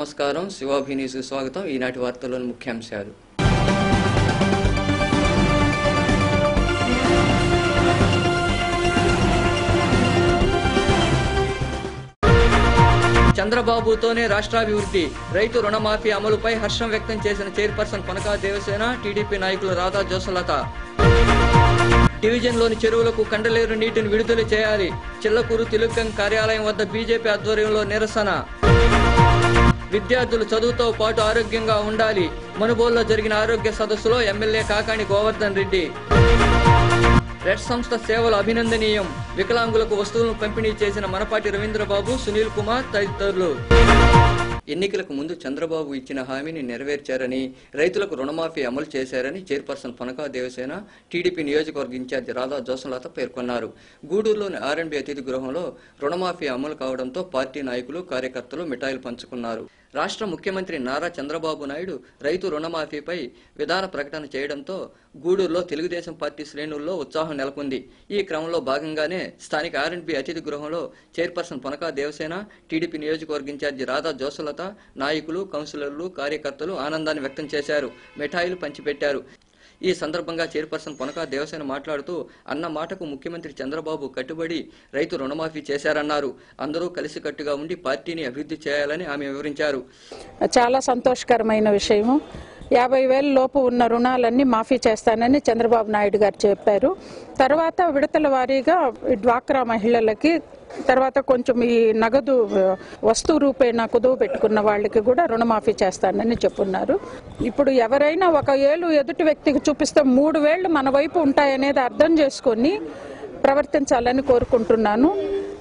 నమస్కారం. శివాభి న్యూస్ కు స్వాగతం. ఈనాటి వార్తల్లోని ముఖ్యాంశాలు. చంద్రబాబుతోనే రాష్ట్రాభివృద్ధి, రైతు రుణమాఫీ అమలుపై హర్షం వ్యక్తం చేసిన చైర్పర్సన్ కొనకా దేవసేన, టీడీపీ నాయకులు రాధా జోసలత. డివిజన్లోని చెరువులకు కండలేరు నీటిని విడుదల చేయాలి, చిల్లకూరు తిలుగంగ్ కార్యాలయం వద్ద బీజేపీ ఆధ్వర్యంలో నిరసన. విద్యార్థులు చదువుతో పాటు ఆరోగ్యంగా ఉండాలి, మనుబోలులో జరిగిన ఆరోగ్య సదస్సులో ఎమ్మెల్యే కాకాణి గోవర్ధన్ రెడ్డి. రెడ్ సంస్థ సేవలు అభినందనీయం, వికలాంగులకు వస్తువులను పంపిణీ చేసిన మనపాటి రవీంద్రబాబు, సునీల్ కుమార్ తదితరులు. ఎన్నికలకు ముందు చంద్రబాబు ఇచ్చిన హామీని నెరవేర్చారని, రైతులకు రుణమాఫీ అమలు చేశారని చైర్పర్సన్ కొనకా దేవసేన, టీడీపీ నియోజకవర్గ ఇన్ఛార్జి రాధా జోసలత పేర్కొన్నారు. గూడూరులోని ఆర్ఎండ్బి అతిథి గృహంలో రుణమాఫీ అమలు కావడంతో పార్టీ నాయకులు, కార్యకర్తలు మిఠాయిలు పంచుకున్నారు. రాష్ట్ర ముఖ్యమంత్రి నారా చంద్రబాబు నాయుడు రైతు రుణమాఫీపై విధాన ప్రకటన చేయడంతో గూడూరులో తెలుగుదేశం పార్టీ శ్రేణుల్లో ఉత్సాహం నెలకొంది. ఈ క్రమంలో భాగంగానే స్థానిక ఆర్ఎండ్బి అతిథి గృహంలో చైర్పర్సన్ కొనకా దేవసేన, టీడీపీ నియోజకవర్గ ఇన్ఛార్జి రాధా జోసలత, నాయకులు, కౌన్సిలర్లు, కార్యకర్తలు ఆనందాన్ని వ్యక్తం చేశారు, మిఠాయిలు పంచిపెట్టారు. ఈ సందర్భంగా చైర్పర్సన్ కొనకా దేవసేన మాట్లాడుతూ, అన్న మాటకు ముఖ్యమంత్రి చంద్రబాబు కట్టుబడి రైతు రుణమాఫీ చేశారన్నారు. అందరూ కలిసికట్టుగా ఉండి పార్టీని అభివృద్ధి చేయాలని ఆమె వివరించారు. చాలా సంతోషకరమైన విషయము. 50,000 లోపు ఉన్న రుణాలన్నీ మాఫీ చేస్తానని చంద్రబాబు నాయుడు గారు చెప్పారు. తర్వాత విడతల వారీగా డ్వాక్రా మహిళలకి, తర్వాత కొంచెం ఈ నగదు వస్తువు రూపేణ కుదువ పెట్టుకున్న వాళ్ళకి కూడా రుణమాఫీ చేస్తానని చెప్పున్నారు. ఇప్పుడు ఎవరైనా ఒక ఏళ్ళు ఎదుటి వ్యక్తికి చూపిస్తే 3 వేళ్లు మన వైపు ఉంటాయనేది అర్థం చేసుకొని ప్రవర్తించాలని కోరుకుంటున్నాను.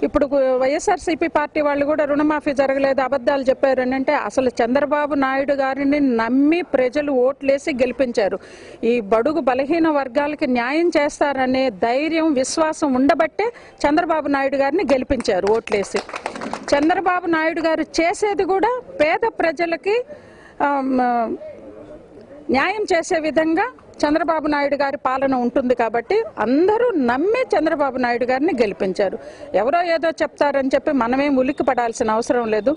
ఇప్పుడు వైఎస్ఆర్సీపీ పార్టీ వాళ్ళు కూడా రుణమాఫీ జరగలేదు, అబద్ధాలు చెప్పారని అంటే, అసలు చంద్రబాబు నాయుడు గారిని నమ్మి ప్రజలు ఓట్లేసి గెలిపించారు. ఈ బడుగు బలహీన వర్గాలకి న్యాయం చేస్తారనే ధైర్యం, విశ్వాసం ఉండబట్టే చంద్రబాబు నాయుడు గారిని గెలిపించారు ఓట్లేసి. చంద్రబాబు నాయుడు గారు చేసేది కూడా పేద ప్రజలకి న్యాయం చేసే విధంగా చంద్రబాబు నాయుడు గారి పాలన ఉంటుంది కాబట్టి అందరూ నమ్మి చంద్రబాబు నాయుడు గారిని గెలిపించారు. ఎవరో ఏదో చెప్తారని చెప్పి మనమేం ఉలిక్కి పడాల్సిన అవసరం లేదు.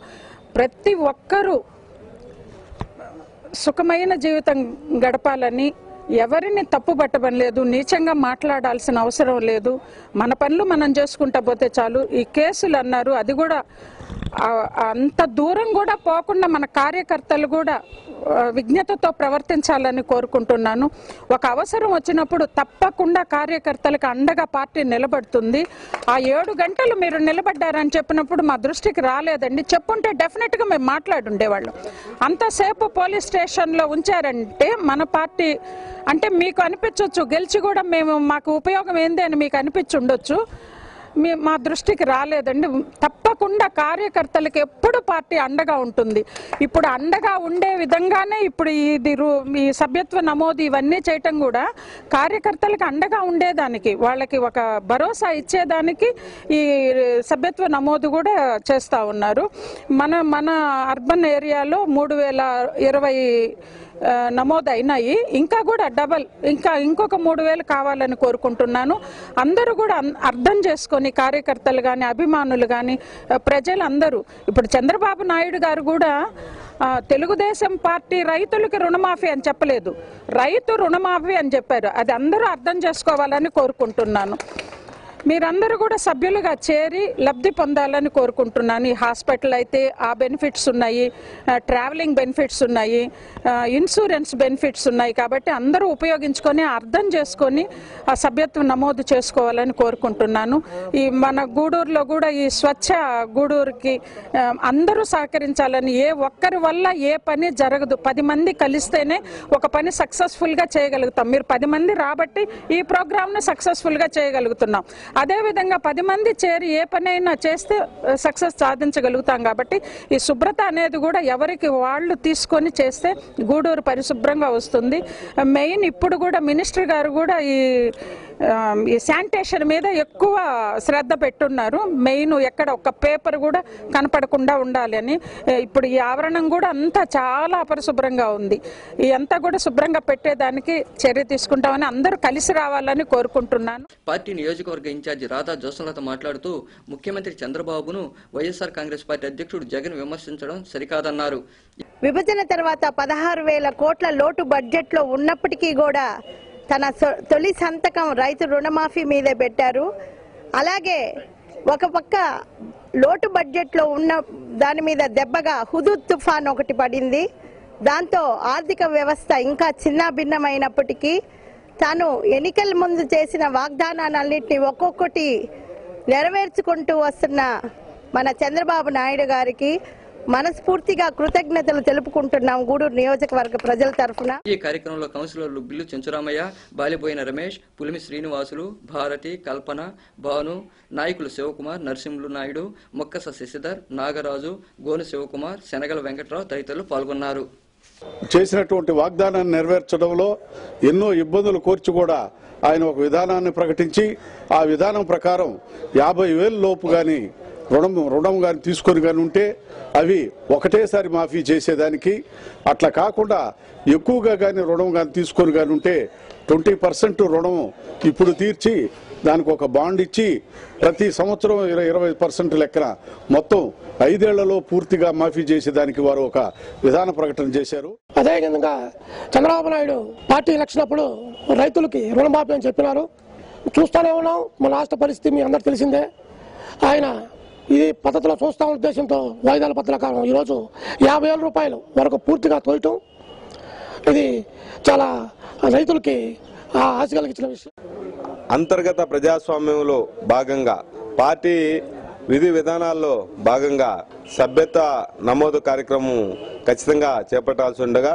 ప్రతి ఒక్కరూ సుఖమైన జీవితం గడపాలని, ఎవరిని తప్పు పట్టబని లేదు, నీచంగా మాట్లాడాల్సిన అవసరం లేదు. మన పనులు మనం చేసుకుంటా పోతే చాలు. ఈ కేసులు అన్నారు, అది కూడా అంత దూరం కూడా పోకుండా మన కార్యకర్తలు కూడా విజ్ఞతతో ప్రవర్తించాలని కోరుకుంటున్నాను. ఒక అవసరం వచ్చినప్పుడు తప్పకుండా కార్యకర్తలకు అండగా పార్టీ నిలబడుతుంది. ఆ 7 గంటలు మీరు నిలబడ్డారని చెప్పినప్పుడు మా దృష్టికి రాలేదండి. చెప్పుంటే డెఫినెట్గా మేము మాట్లాడుండేవాళ్ళం. అంతసేపు పోలీస్ స్టేషన్లో ఉంచారంటే మన పార్టీ అంటే మీకు అనిపించవచ్చు, గెలిచి కూడా మాకు ఉపయోగం ఏంది అని మీకు అనిపించి ఉండొచ్చు. మా దృష్టికి రాలేదండి. తప్పకుండా కార్యకర్తలకు ఎప్పుడు పార్టీ అండగా ఉంటుంది. ఇప్పుడు అండగా ఉండే విధంగానే ఇప్పుడు ఈ సభ్యత్వ నమోదు ఇవన్నీ చేయటం కూడా కార్యకర్తలకు అండగా ఉండేదానికి, వాళ్ళకి ఒక భరోసా ఇచ్చేదానికి ఈ సభ్యత్వ నమోదు కూడా చేస్తూ ఉన్నారు. మన అర్బన్ ఏరియాలో 3,020 నమోదైనాయి. ఇంకా కూడా ఇంకొక 3,000 కావాలని కోరుకుంటున్నాను. అందరూ కూడా అర్థం చేసుకొని, కార్యకర్తలు కానీ, అభిమానులు కానీ, ప్రజలందరూ, ఇప్పుడు చంద్రబాబు నాయుడు గారు కూడా తెలుగుదేశం పార్టీ రైతులకి రుణమాఫీ అని చెప్పలేదు, రైతు రుణమాఫీ అని చెప్పారు. అది అందరూ అర్థం చేసుకోవాలని కోరుకుంటున్నాను. మీరందరూ కూడా సభ్యులుగా చేరి లబ్ధి పొందాలని కోరుకుంటున్నాను. ఈ హాస్పిటల్ అయితే ఆ బెనిఫిట్స్ ఉన్నాయి, ట్రావెలింగ్ బెనిఫిట్స్ ఉన్నాయి, ఇన్సూరెన్స్ బెనిఫిట్స్ ఉన్నాయి. కాబట్టి అందరూ ఉపయోగించుకొని, అర్థం చేసుకొని ఆ సభ్యత్వం నమోదు చేసుకోవాలని కోరుకుంటున్నాను. ఈ మన గూడూరులో కూడా ఈ స్వచ్ఛ గూడూరుకి అందరూ సహకరించాలని, ఏ ఒక్కరి వల్ల ఏ పని జరగదు. 10 మంది కలిస్తేనే ఒక పని సక్సెస్ఫుల్గా చేయగలుగుతాం. మీరు 10 మంది రాబట్టి ఈ ప్రోగ్రామ్ను సక్సెస్ఫుల్గా చేయగలుగుతున్నాం. అదేవిధంగా 10 మంది చేరి ఏ పనైనా చేస్తే సక్సెస్ సాధించగలుగుతాం. కాబట్టి ఈ శుభ్రత అనేది కూడా ఎవరికి వాళ్ళు తీసుకొని చేస్తే గూడూరు పరిశుభ్రంగా వస్తుంది. మెయిన్ ఇప్పుడు కూడా మినిస్టర్ గారు కూడా ఈ ఈ శానిటేషన్ మీద ఎక్కువ శ్రద్ధ పెట్టున్నారు. మెయిన్ ఎక్కడ ఒక పేపర్ కూడా కనపడకుండా ఉండాలి అని. ఇప్పుడు ఈ ఆవరణం కూడా అంతా చాలా అపరిశుభ్రంగా ఉంది. ఈ అంతా కూడా శుభ్రంగా పెట్టేదానికి చర్య తీసుకుంటామని అందరూ కలిసి రావాలని కోరుకుంటున్నాను. పార్టీ నియోజకవర్గ ఇన్ఛార్జి రాధా జోసంలత మాట్లాడుతూ ముఖ్యమంత్రి చంద్రబాబును వైఎస్ఆర్ కాంగ్రెస్ పార్టీ అధ్యక్షుడు జగన్ విమర్శించడం సరికాదన్నారు. విభజన తర్వాత 16,000 కోట్ల లోటు బడ్జెట్ లో ఉన్నప్పటికీ కూడా తన తొలి సంతకం రైతు రుణమాఫీ మీదే పెట్టారు. అలాగే ఒక పక్క లోటు బడ్జెట్ లో ఉన్న దాని మీద దెబ్బగా హుదూద్ తుఫాన్ ఒకటి పడింది. దాంతో ఆర్థిక వ్యవస్థ ఇంకా చిన్నాభిన్నమైనప్పటికీ తాను ఎన్నికల ముందు చేసిన వాగ్దానాలన్నింటినీ ఒక్కొక్కటి నెరవేర్చుకుంటూ వస్తున్న మన చంద్రబాబు నాయుడు గారికి మనస్ఫూర్తిగా కృతజ్ఞతలు తెలుపుకుంటున్నాం గూడూరు నియోజకవర్గ ప్రజల తరఫున. ఈ కార్యక్రమంలో కౌన్సిలర్లు బిల్లు చెంచురామయ్య, బాలిపోయిన రమేష్, పులిమి శ్రీనివాసులు, భారతి, కల్పన, భాను, నాయకులు శివకుమార్, నరసింహులు నాయుడు, మొక్కస శశిధర్, నాగరాజు, గోను శివకుమార్, శనగల వెంకట్రావు తదితరులు పాల్గొన్నారు. చేసినటువంటి వాగ్దానాన్ని నెరవేర్చడంలో ఎన్నో ఇబ్బందులు కోర్చి కూడా ఆయన ఒక విధానాన్ని ప్రకటించి ఆ విధానం ప్రకారం 50,000 లోపు గాని రుణం కానీ తీసుకొని కానీ ఉంటే అవి ఒకటేసారి మాఫీ చేసేదానికి, అట్లా కాకుండా ఎక్కువగా కానీ రుణం కానీ తీసుకొని కానీ ఉంటే 20% రుణం ఇప్పుడు తీర్చి దానికి ఒక బాండ్ ఇచ్చి ప్రతి సంవత్సరం 20% లెక్కన మొత్తం 5 ఏళ్లలో పూర్తిగా మాఫీ చేసేదానికి వారు ఒక విధాన ప్రకటన చేశారు. అదేవిధంగా చంద్రబాబు నాయుడు పార్టీ ఎలక్షన్ అప్పుడు రైతులకి రుణమాఫీ అని చెప్పినారు. చూస్తూనే ఉన్నాం. మన రాష్ట్ర పరిస్థితి మీ అందరికి తెలిసిందే. ఆయన ఇది పద్ధతిలో చూస్తామన్న ఉద్దేశంతో వాయిదాల ప్రకారం ఈరోజు 50,000 రూపాయలు వరకు పూర్తిగా తోయటం, ఇది చాలా రైతులకి ఆశ కలిగించిన విషయం. అంతర్గత ప్రజాస్వామ్యంలో భాగంగా పార్టీ విధి విధానాల్లో భాగంగా సభ్యత నమోదు కార్యక్రమం ఖచ్చితంగా చేపట్టాల్సి ఉండగా,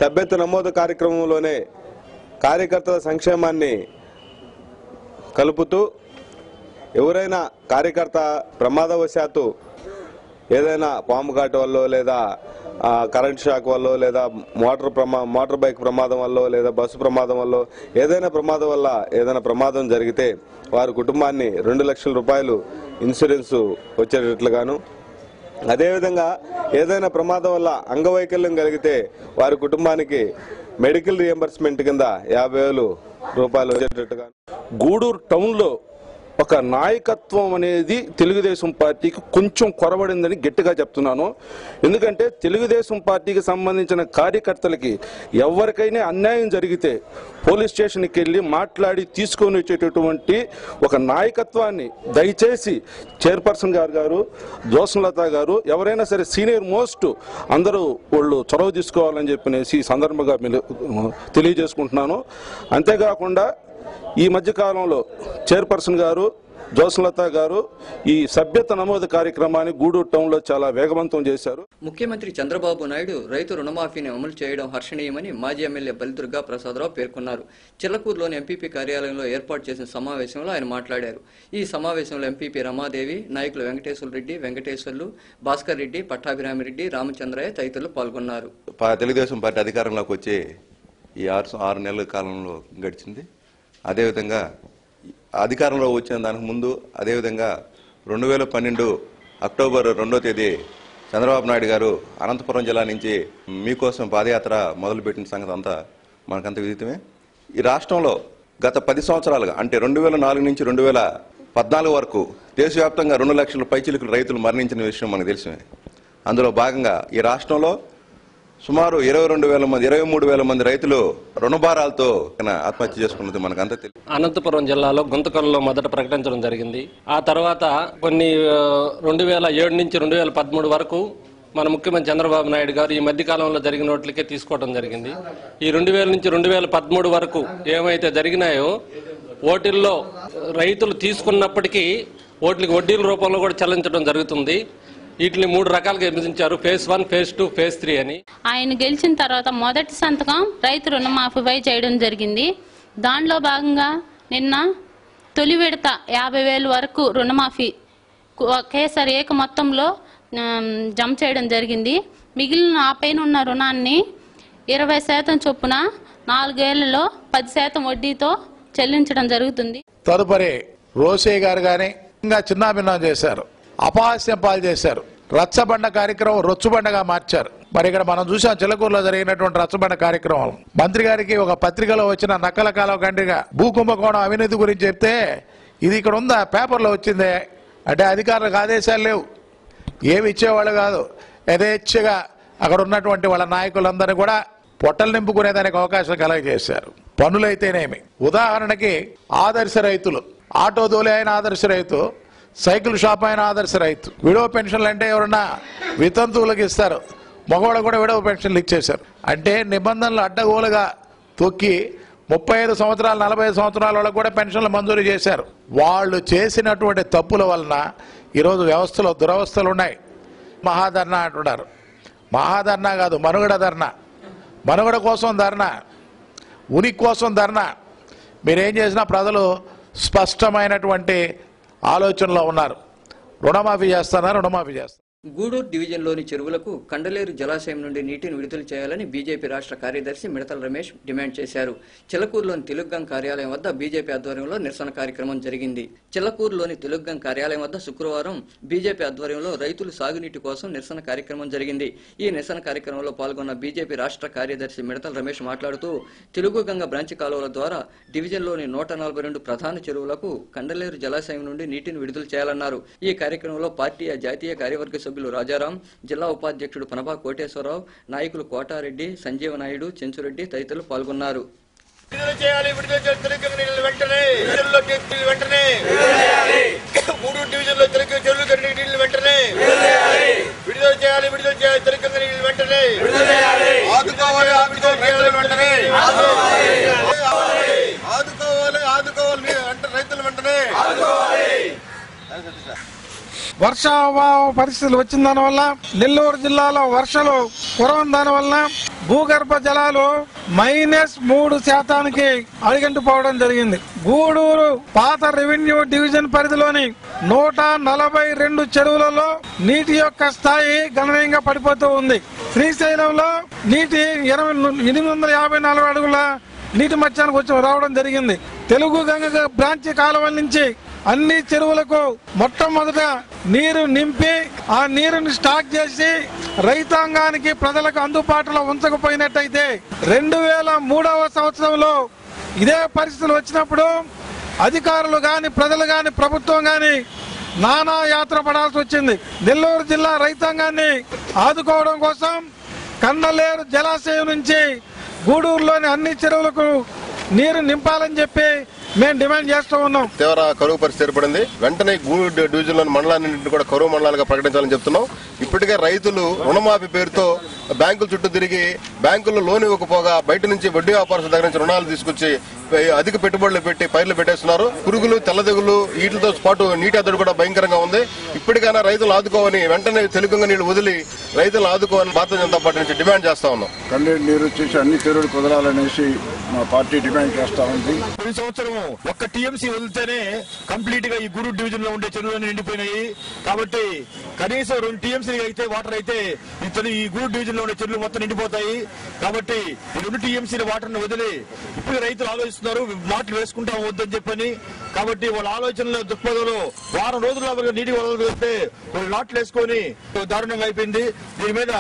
సభ్యత నమోదు కార్యక్రమంలోనే కార్యకర్తల సంక్షేమాన్ని కలుపుతూ ఎవరైనా కార్యకర్త ప్రమాదవశాత్తు ఏదైనా పాము ఘాటు వల్ల లేదా కరెంట్ షాక్ వల్ల లేదా మోటార్ బైక్ ప్రమాదం వల్ల లేదా బస్సు ప్రమాదం వల్ల ఏదైనా ప్రమాదం జరిగితే వారి కుటుంబాన్ని 2 లక్షల రూపాయలు ఇన్సూరెన్స్ వచ్చేటట్లుగాను, అదేవిధంగా ఏదైనా ప్రమాదం వల్ల అంగవైకల్యం కలిగితే వారి కుటుంబానికి మెడికల్ రియంబర్స్మెంట్ కింద 50,000 రూపాయలు వచ్చేటట్టుగా. గూడూరు టౌన్లో ఒక నాయకత్వం అనేది తెలుగుదేశం పార్టీకి కొంచెం కొరబడిందని గట్టిగా చెప్తున్నాను. ఎందుకంటే తెలుగుదేశం పార్టీకి సంబంధించిన కార్యకర్తలకి ఎవరికైనా అన్యాయం జరిగితే పోలీస్ స్టేషన్కి వెళ్ళి మాట్లాడి తీసుకొని వచ్చేటటువంటి ఒక నాయకత్వాన్ని దయచేసి చైర్పర్సన్ గారు జోసంలత గారు ఎవరైనా సరే సీనియర్ మోస్ట్ అందరూ వాళ్ళు చొరవ తీసుకోవాలని చెప్పనేసి ఈ సందర్భంగా తెలియజేసుకుంటున్నాను. అంతేకాకుండా ఈ మధ్యకాలంలో చైర్పర్సన్ గారు జోసంలత గారు ఈ సభ్యత నమోదు కార్యక్రమాన్ని గూడూరు టౌన్ లో చాలా వేగవంతం చేశారు. ముఖ్యమంత్రి చంద్రబాబు నాయుడు రైతు రుణమాఫీని అమలు చేయడం హర్షణీయమని మాజీ ఎమ్మెల్యే బలిదుర్గా ప్రసాదరావు పేర్కొన్నారు. చిల్లకూరులోని ఎంపీపీ కార్యాలయంలో ఏర్పాటు చేసిన సమావేశంలో ఆయన మాట్లాడారు. ఈ సమావేశంలో ఎంపీపీ రమాదేవి, నాయకులు వెంకటేశ్వర రెడ్డి, వెంకటేశ్వర్లు, భాస్కర్ రెడ్డి, పట్టాభిరామిరెడ్డి, రామచంద్రయ్య తదితరులు పాల్గొన్నారు. తెలుగుదేశం పార్టీ అధికారంలోకి వచ్చి ఈ 6 నెలల కాలంలో గడిచింది. అదేవిధంగా అధికారంలో వచ్చిన దానికి ముందు అదేవిధంగా 2012 అక్టోబర్ 2వ తేదీ చంద్రబాబు నాయుడు గారు అనంతపురం జిల్లా నుంచి మీకోసం పాదయాత్ర మొదలుపెట్టిన సంగతి అంతా మనకంత విదితమే. ఈ రాష్ట్రంలో గత 10 సంవత్సరాలుగా అంటే 2004 నుంచి 2014 వరకు దేశవ్యాప్తంగా 2 లక్షల పైచిలుకుల రైతులు మరణించిన విషయం మనకు తెలిసిందే. అందులో భాగంగా ఈ రాష్ట్రంలో సుమారు 23,000 మంది రైతులు రుణభారాలతో ఆత్మహత్య చేసుకున్నది మనకంతా తెలుసు. అనంతపురం జిల్లాలో గుంతకల్లో మొదట ప్రకటించడం జరిగింది. ఆ తర్వాత కొన్ని 2007 నుంచి 2013 వరకు మన ముఖ్యమంత్రి చంద్రబాబు నాయుడు గారు ఈ మధ్యకాలంలో జరిగిన వాటికే తీసుకోవడం జరిగింది. ఈ 2000 నుంచి 2013 వరకు ఏమైతే జరిగినాయో ఓటిల్లో రైతులు తీసుకున్నప్పటికీ ఓట్లకి వడ్డీల రూపంలో కూడా చెల్లించడం జరుగుతుంది. వీటిని 3 రకాలుగా విభజించారు, ఫేజ్ 1, ఫేజ్ 2, ఫేజ్ 3 అని. ఆయన గెలిచిన తర్వాత మొదటి సంతకం రైతు రుణమాఫీపై చేయడం జరిగింది. దానిలో భాగంగా నిన్న తొలి విడత 50,000 వరకు రుణమాఫీ ఒకేసారి ఏక మొత్తంలో జమ చేయడం జరిగింది. మిగిలిన ఆ పైన ఉన్న రుణాన్ని 20% చొప్పున 4 ఏళ్లలో 10% వడ్డీతో చెల్లించడం జరుగుతుంది. తదుపరి రోసే గారు గాని ఇంకా చిన్నాభిన్నం చేశారు, అపహాస్యం పాలు చేశారు, రచ్చబండ కార్యక్రమం రొచ్చుబండగా మార్చారు. మరి ఇక్కడ మనం చూసాం చిలకూరులో జరిగినటువంటి రచ్చబండ కార్యక్రమం. మంత్రి గారికి ఒక పత్రికలో వచ్చిన నక్కల కాలం కంటిగా భూకుంభకోణం అవినీతి గురించి చెప్తే ఇది ఇక్కడ ఉందా, పేపర్లో వచ్చిందే అంటే అధికారులకు ఆదేశాలు లేవు, ఏమి ఇచ్చేవాళ్ళు కాదు. యథేచ్ఛగా అక్కడ ఉన్నటువంటి వాళ్ళ నాయకులందరినీ కూడా పొట్టలు నింపుకునేదానికి అవకాశం కలగజేశారు. పనులైతేనేమి, ఉదాహరణకి ఆదర్శ రైతులు, ఆటో దోలే అయిన ఆదర్శ రైతు, సైకిల్ షాప్ అయిన ఆదర్శ రైతు. విడవ పెన్షన్లు అంటే ఎవరన్నా వితంతువులకు ఇస్తారు, మగవాళ్ళు కూడా విడవ పెన్షన్లు ఇచ్చేశారు. అంటే నిబంధనలు అడ్డగోలుగా తొక్కి 35 సంవత్సరాలు 45 సంవత్సరాల వాళ్ళకు కూడా పెన్షన్లు మంజూరు చేశారు. వాళ్ళు చేసినటువంటి తప్పుల వలన ఈరోజు వ్యవస్థలో దురవస్థలు ఉన్నాయి. మహాధర్నా అంటున్నారు, మహాధర్నా కాదు మనుగడ ధర్నా, మనుగడ కోసం ధర్నా, ఉనికి కోసం ధర్నా. మీరేం చేసినా ప్రజలు స్పష్టమైనటువంటి ఆలోచనలో ఉన్నారు. రుణమాఫీ చేస్తారా, రుణమాఫీ చేస్తారు. గూడూరు డివిజన్లోని చెరువులకు కండలేరు జలాశయం నుండి నీటిని విడుదల చేయాలని బీజేపీ రాష్ట్ర కార్యదర్శి మిడతల రమేష్ డిమాండ్ చేశారు. చిలకూరులోని తెలుగుగం కార్యాలయం వద్ద బీజేపీ ఆధ్వర్యంలో నిరసన కార్యక్రమం జరిగింది. చిలకూరులోని తెలుగుగం కార్యాలయం వద్ద శుక్రవారం బీజేపీ ఆధ్వర్యంలో రైతులు సాగునీటి కోసం నిరసన కార్యక్రమం జరిగింది. ఈ నిరసన కార్యక్రమంలో పాల్గొన్న బీజేపీ రాష్ట్ర కార్యదర్శి మిడతల రమేష్ మాట్లాడుతూ తెలుగుగంగ బ్రాంచి కాలువల ద్వారా డివిజన్లోని 142 ప్రధాన చెరువులకు కండలేరు జలాశయం నుండి నీటిని విడుదల చేయాలన్నారు. ఈ కార్యక్రమంలో పార్టీ జాతీయ కార్యవర్గ సభ్యులు రాజారాం, జిల్లా ఉపాధ్యక్షుడు పనబా కోటేశ్వరరావు, నాయకులు కోటారెడ్డి, సంజీవ నాయుడు, చెంచురెడ్డి తదితరులు పాల్గొన్నారు. వర్షాభావ పరిస్థితులు వచ్చిన దానివల్ల నెల్లూరు జిల్లాలో వర్షాలు కురవని దానివల్ల భూగర్భ జలాలు -3% అడిగంటిపోవడం జరిగింది. గూడూరు పాత రెవెన్యూ డివిజన్ పరిధిలోని 142 చెరువులలో నీటి యొక్క స్థాయి గణనీయంగా పడిపోతూ ఉంది. శ్రీశైలంలో నీటి 854 అడుగుల నీటి మట్టానికి వచ్చి రావడం జరిగింది. తెలుగు గంగ బ్రాంచి కాలువల నుంచి అన్ని చెరువులకు మొట్టమొదట నీరు నింపి ఆ నీరుని స్టాక్ చేసి రైతాంగానికి ప్రజలకు అందుబాటులో ఉంచకపోయినట్టయితే 2003వ సంవత్సరంలో ఇదే పరిస్థితులు వచ్చినప్పుడు అధికారులు గాని ప్రజలు గాని ప్రభుత్వం గాని నానా యాత్ర పడాల్సి వచ్చింది. నెల్లూరు జిల్లా రైతాంగాన్ని ఆదుకోవడం కోసం కండలేరు జలాశయం నుంచి గూడూరులోని అన్ని చెరువులకు నీరు నింపాలని చెప్పి మేము డిమాండ్ చేస్తూ ఉన్నాం. తీవ్ర కరువు పరిస్థితి ఏర్పడింది. వెంటనే గూడూరు డివిజన్ లోని మండలాన్నింటినీ కూడా కరువు మండలాలుగా ప్రకటించాలని చెప్తున్నాం. ఇప్పటికే రైతులు రుణమాఫీ పేరుతో బ్యాంకుల చుట్టూ తిరిగి బ్యాంకుల్లో లోన్ ఇవ్వకపోగా బయట నుంచి వడ్డీ వ్యాపారస్తుల దగ్గర నుంచి రుణాలు తీసుకొచ్చి అధిక పెట్టుబడులు పెట్టి పైర్లు పెట్టేస్తున్నారు. పురుగులు, తెల్లదెగులు వీటితో పాటు నీటి అద్దడి కూడా భయంకరంగా ఉంది. ఇప్పటికైనా రైతులు ఆదుకోవని, వెంటనే తెలుగుగంగ నీళ్లు వదిలి రైతులు ఆదుకోవాలని భారతీయ జనతా పార్టీ నుంచి డిమాండ్ చేస్తా ఉన్నాం. కండలేరు నీరు వచ్చేసి అన్ని చెరువులు కుదరాలనేసి మా పార్టీ డిమాండ్ చేస్తా ఉంది. ఈ సంవత్సరం ఒక్క టీఎంసీ వదిలితేనే కంప్లీట్ గా ఈ గూడూరు డివిజన్ లో ఉండే చెరువులన్నీ నిండిపోయినాయి. కాబట్టి కనీసం 2 టీఎంసీ అయితే వాటర్ అయితే ఈ గూడూరు డివిజన్ లో ఉండే చెరువులు మొత్తం నిండిపోతాయి. కాబట్టి ఈ 2 టీఎంసీల వాటర్ ని వదిలి ఇప్పుడు రైతులు ఆలోచిస్తున్నారు నాట్లు వేసుకుంటాం వద్దని చెప్పని. కాబట్టి వాళ్ళ ఆలోచనలో దృక్పథంలో వారం రోజుల నీటి వదలితే వాళ్ళు నాట్లు వేసుకొని దారుణంగా అయిపోయింది. దీని మీద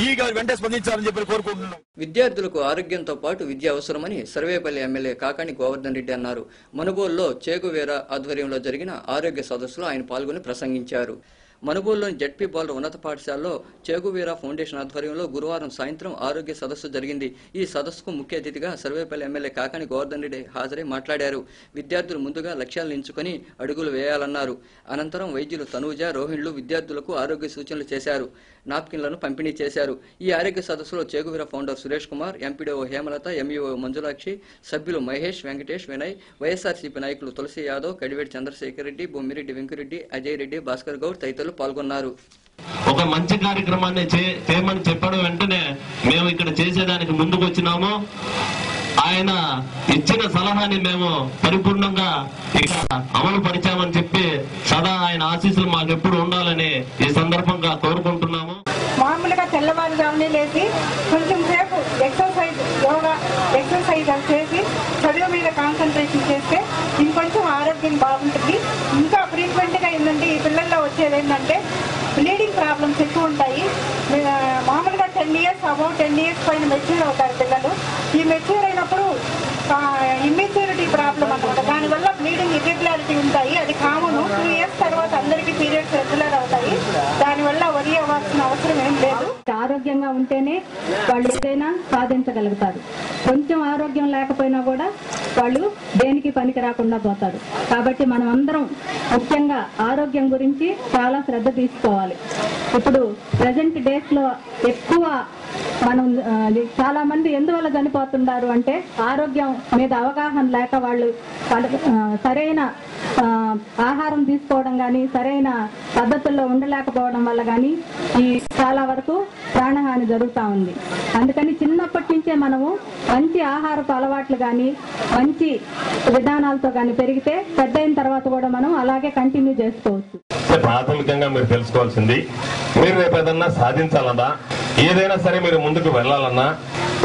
ఈ గారు వెంటనే స్పందించాలని చెప్పి కోరుకుంటున్నాం. విద్యార్థులకు ఆరోగ్యంతో పాటు విద్య అవసరమని సర్వేపల్లి ఎమ్మెల్యే కాకాణి గోవర్ధన్ రెడ్డి అన్నారు. మనుబోలులో చేగువేరా ఆధ్వర్యంలో జరిగిన ఆరోగ్య సదస్సులో ఆయన పాల్గొని ప్రసంగించారు. మనుబోలులోని జడ్పీ బాలుర ఉన్నత పాఠశాలలో చేగువీరా ఫౌండేషన్ ఆధ్వర్యంలో గురువారం సాయంత్రం ఆరోగ్య సదస్సు జరిగింది. ఈ సదస్సుకు ముఖ్య అతిథిగా సర్వేపల్లి ఎమ్మెల్యే కాకాణి గోవర్ధన్ రెడ్డి హాజరై మాట్లాడారు. విద్యార్థులు ముందుగా లక్ష్యాలను ఎంచుకొని అడుగులు వేయాలన్నారు. అనంతరం వైద్యులు తనూజ, రోహిణ్లు విద్యార్థులకు ఆరోగ్య సూచనలు చేశారు. నాప్కిన్లను పంపిణీ చేశారు. ఈ ఆరోగ్య సదస్సులో Che Guevara founder Suresh Kumar, MPDO Hemalatha, MEO Manjulakshi, సభ్యులు మహేష్, వెంకటేష్, వినయ్, వైఎస్ఆర్సీపీ నాయకులు తులసి యాదవ్, కడివేటి చంద్రశేఖర్ రెడ్డి, బొమ్మిరెడ్డి వెంకరెడ్డి, అజయ్ రెడ్డి, భాస్కర్ గౌడ్ తదితరులు పాల్గొన్నారు. ఒక మంచి కార్యక్రమాన్ని చేయమని చెప్పడం వెంటనే మేము ఇక్కడ చేసేదానికి ముందుకు వచ్చినాము. ఆయన ఇచ్చిన సలహాని మేము పరిపూర్ణంగా ఇక్కడ అమలు పరిచామని చెప్పి సదా ఆయన ఆశీస్సులు మాకు ఎప్పుడు ఉండాలని ఈ సందర్భంగా కోరుకుంటున్నాము. మామూలుగా తెల్లవారుజామునే లేచి కొంచెం సేపు ఎక్సర్సైజ్, యోగా ఎక్సర్సైజ్ చేసి చదువు మీద కాన్సన్ట్రేషన్ చేసి ఏంటంటే బ్లీడింగ్ ప్రాబ్లమ్స్ ఎక్కువ ఉంటాయి. మామూలుగా 10 years అబౌవ్ 10 years పైన మెచ్యూర్ అవుతారు పిల్లలు. ఈ మెచ్యూర్ అయినప్పుడు ఇమ్మెచ్యూరిటీ ప్రాబ్లం అన్నమాట. దానివల్ల బ్లీడింగ్ ఇర్రెగ్యులారిటీ ఉంటాయి. అది కామన్. 2 years తర్వాత అందరికీ పీరియడ్స్ రెగ్యులర్ అవుతాయి. దానివల్ల వరి అవ్వాల్సిన అవసరం ఏం లేదు. ఆరోగ్యంగా ఉంటేనే వాళ్ళు ఏదైనా సాధించగలుగుతారు. కొంచెం ఆరోగ్యం లేకపోయినా కూడా వాళ్ళు దేనికి పనికి రాకుండా పోతారు. కాబట్టి మనం అందరం ముఖ్యంగా ఆరోగ్యం గురించి చాలా శ్రద్ధ తీసుకోవాలి. ఇప్పుడు ప్రజెంట్ డేస్ లో ఎక్కువ మనం చాలా మంది ఎందువల్ల చనిపోతున్నారు అంటే ఆరోగ్యం మీద అవగాహన లేక వాళ్ళు సరైన ఆహారం తీసుకోవడం కానీ సరైన పద్ధతుల్లో ఉండలేకపోవడం వల్ల కానీ ఈ చాలా వరకు ప్రాణహాని జరుగుతూ ఉంది. అందుకని చిన్నప్పటి నుంచే మనము మంచి ఆహారపు అలవాట్లు కానీ మంచి విధానాలతో కానీ పెరిగితే పెద్ద అయిన తర్వాత కూడా మనం అలాగే కంటిన్యూ చేసుకోవచ్చు. ప్రాథమికంగా మీరు తెలుసుకోవాల్సింది, మీరు రేపు ఏదన్నా సాధించాలన్నా ఏదైనా సరే మీరు ముందుకు వెళ్ళాలన్నా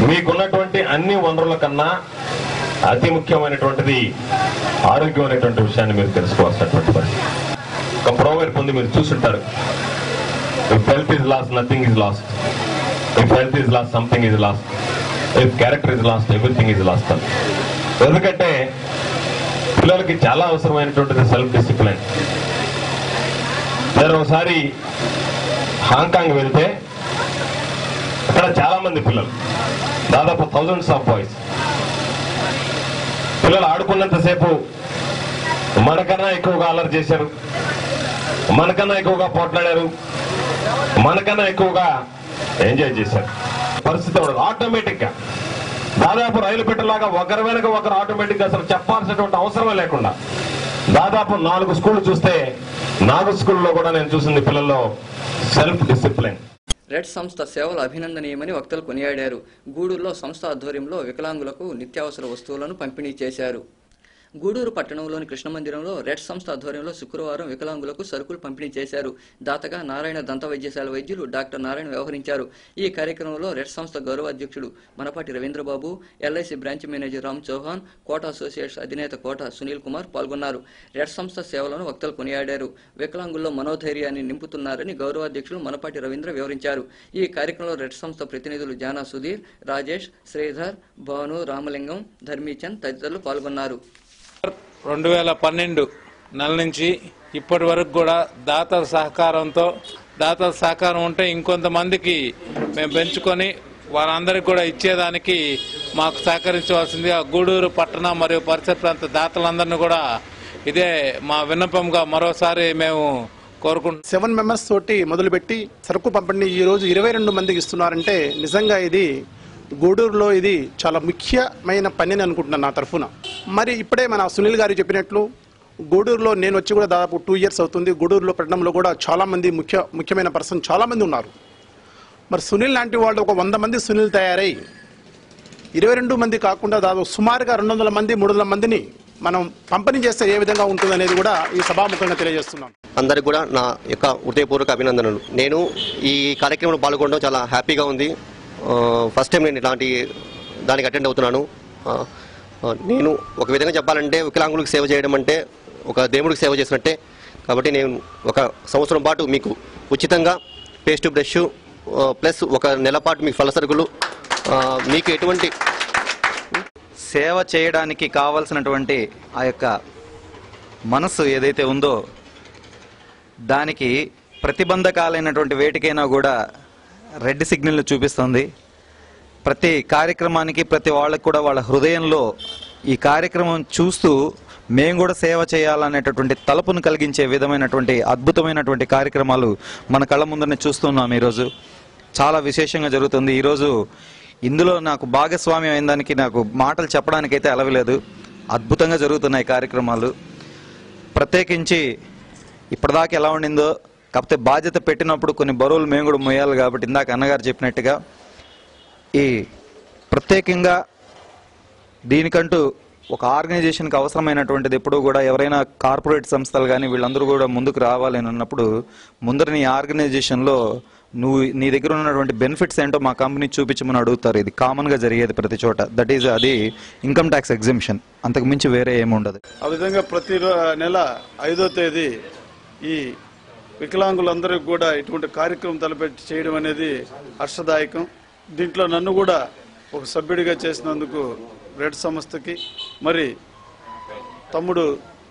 మీకున్నటువంటి అన్ని వనరుల కన్నా అతి ముఖ్యమైనటువంటిది ఆరోగ్యం అనేటువంటి విషయాన్ని మీరు తెలుసుకోవాల్సినటువంటి పరిస్థితి. ఒక ప్రోవర్బ్ పొంది మీరు చూస్తుంటారు, if health is lost nothing is last, if health is lost something is last, if character is lost everything is last అని. ఎందుకంటే పిల్లలకి చాలా అవసరమైనటువంటిది సెల్ఫ్ డిసిప్లిన్. నేను ఒకసారి హాంకాంగ్ వెళ్తే అక్కడ చాలా మంది పిల్లలు, దాదాపు thousands ఆఫ్ బాయ్స్ పిల్లలు ఆడుకున్నంతసేపు మనకన్నా ఎక్కువగా అల్లరి చేశారు, మనకన్నా ఎక్కువగా పోట్లాడారు, మనకన్నా ఎక్కువగా ఎంజాయ్ చేశారు. పరిస్థితి ఆటోమేటిక్ గా దాదాపు రైలు పెట్టలాగా ఒకరి వెనక ఒకరు ఆటోమేటిక్ గా అసలు చెప్పాల్సినటువంటి అవసరమే లేకుండా దాదాపు 4 స్కూళ్లు చూస్తే 4 స్కూల్లో కూడా నేను చూసింది పిల్లల్లో సెల్ఫ్ డిసిప్లిన్. రెడ్ సంస్థ సేవలు అభినందనీయమని వక్తలు కొనియాడారు. గూడూరులో సంస్థ ఆధ్వర్యంలో వికలాంగులకు నిత్యావసర వస్తువులను పంపిణీ చేశారు. గూడూరు పట్టణంలోని కృష్ణ మందిరంలో రెడ్ సంస్థ ఆధ్వర్యంలో శుక్రవారం వికలాంగులకు సరుకులు పంపిణీ చేశారు. దాతగా నారాయణ దంత వైద్యశాల వైద్యులు డాక్టర్ నారాయణ వ్యవహరించారు. ఈ కార్యక్రమంలో రెడ్ సంస్థ గౌరవ అధ్యక్షుడు Manapati Ravindrababu, LIC branch manager Ram Chauhan, Kota associates అధినేత కోట సునీల్ కుమార్ పాల్గొన్నారు. రెడ్ సంస్థ సేవలను వక్తలు కొనియాడారు. వికలాంగుల్లో మనోధైర్యాన్ని నింపుతున్నారని గౌరవాధ్యక్షుడు మనపాటి రవీంద్ర వివరించారు. ఈ కార్యక్రమంలో రెడ్ సంస్థ ప్రతినిధులు జానా సుధీర్, రాజేష్, శ్రీధర్, భాను, రామలింగం, ధర్మీచంద్ తదితరులు పాల్గొన్నారు. 2012 నెల నుంచి ఇప్పటి వరకు కూడా దాతల సహకారం ఉంటే ఇంకొంతమందికి మేము పెంచుకొని వారందరికీ కూడా ఇచ్చేదానికి మాకు సహకరించవలసింది ఆ గూడూరు పట్టణ మరియు పరిసర ప్రాంత దాతలందరినీ కూడా ఇదే మా విన్నపంగా మరోసారి మేము కోరుకుంటున్నాం. 7 మెంబర్స్ తోటి మొదలుపెట్టి సరుకు పంపిణీ ఈరోజు 22 మందికి ఇస్తున్నారంటే నిజంగా ఇది గూడూరులో ఇది చాలా ముఖ్యమైన పని అనుకుంటున్నాను నా తరఫున. మరి ఇప్పుడే మన సునీల్ గారు చెప్పినట్లు గూడూరులో నేను వచ్చి కూడా దాదాపు 2 years అవుతుంది. గూడూరులో పట్టణంలో కూడా చాలామంది ముఖ్యమైన పర్సన్ చాలామంది ఉన్నారు. మరి సునీల్ లాంటి వాళ్ళు ఒక 100 మంది సునీల్ తయారై 22 మంది కాకుండా దాదాపు సుమారుగా 200 మంది 300 మందిని మనం పంపిణీ చేస్తే ఏ విధంగా ఉంటుందనేది కూడా ఈ సభాముఖంగా తెలియజేస్తున్నాం. అందరికి కూడా నా యొక్క హృదయపూర్వక అభినందనలు. నేను ఈ కార్యక్రమంలో పాల్గొనడం చాలా హ్యాపీగా ఉంది. ఫస్ట్ టైం నేను ఇలాంటి దానికి అటెండ్ అవుతున్నాను. నేను ఒక విధంగా చెప్పాలంటే వికలాంగులకు సేవ చేయడం అంటే ఒక దేవుడికి సేవ చేసినట్టే. కాబట్టి నేను ఒక సంవత్సరం పాటు మీకు ఉచితంగా పేస్ట్ బ్రష్ ప్లస్ ఒక నెల పాటు మీకు ఫల సరుకులు మీకు ఎటువంటి సేవ చేయడానికి కావాల్సినటువంటి ఆ యొక్క మనస్సు ఏదైతే ఉందో దానికి ప్రతిబంధకాలైనటువంటి వేటికైనా కూడా రెడ్ సిగ్నల్ చూపిస్తుంది. ప్రతి కార్యక్రమానికి ప్రతి వాళ్ళకి కూడా వాళ్ళ హృదయంలో ఈ కార్యక్రమం చూస్తూ మేము కూడా సేవ చేయాలనేటటువంటి తలుపును కలిగించే విధమైనటువంటి అద్భుతమైనటువంటి కార్యక్రమాలు మన కళ్ళ ముందరనే చూస్తున్నాం. ఈరోజు చాలా విశేషంగా జరుగుతుంది. ఈరోజు ఇందులో నాకు భాగస్వామ్యం అయిన దానికి నాకు మాటలు చెప్పడానికైతే అలవలేదు. అద్భుతంగా జరుగుతున్నాయి కార్యక్రమాలు. ప్రత్యేకించి ఇప్పటిదాకా ఎలా ఉండిందో కాకపోతే బాధ్యత పెట్టినప్పుడు కొన్ని బరువులు మేము కూడా మోయాలి. కాబట్టి ఇందాక అన్నగారు చెప్పినట్టుగా ఈ ప్రత్యేకంగా దీనికంటూ ఒక ఆర్గనైజేషన్కి అవసరమైనటువంటిది ఎప్పుడూ కూడా ఎవరైనా కార్పొరేట్ సంస్థలు కానీ వీళ్ళందరూ కూడా ముందుకు రావాలి అని అన్నప్పుడు ముందర నీ ఆర్గనైజేషన్లో నువ్వు నీ దగ్గర ఉన్నటువంటి బెనిఫిట్స్ ఏంటో మా కంపెనీ చూపించమని అడుగుతారు. ఇది కామన్గా జరిగేది ప్రతి చోట. దట్ ఈజ్ అది ఇన్కమ్ ట్యాక్స్ ఎగ్జంప్షన్, అంతకు మించి వేరే ఏముండదు. ఆ విధంగా ప్రతి నెల 5వ తేదీ ఈ వికలాంగులందరికీ కూడా ఇటువంటి కార్యక్రమం తలపెట్టి చేయడం అనేది హర్షదాయకం. దీంట్లో నన్ను కూడా ఒక సభ్యుడిగా చేసినందుకు రెడ్ సంస్థకి, మరి తమ్ముడు